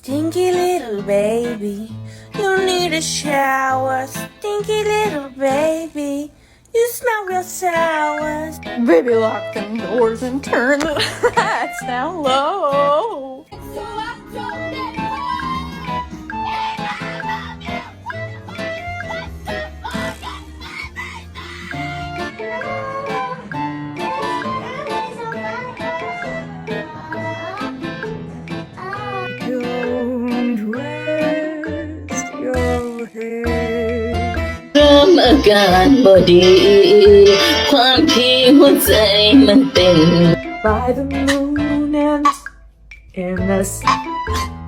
Stinky little baby, you need a shower. Stinky little baby, you smell real sour. Baby, lock them doors and turn the lights down low. Don't rest your head. เริ่มอาการบ่ดี ความที่หัวใจมันเต้น By the moon and in the sun.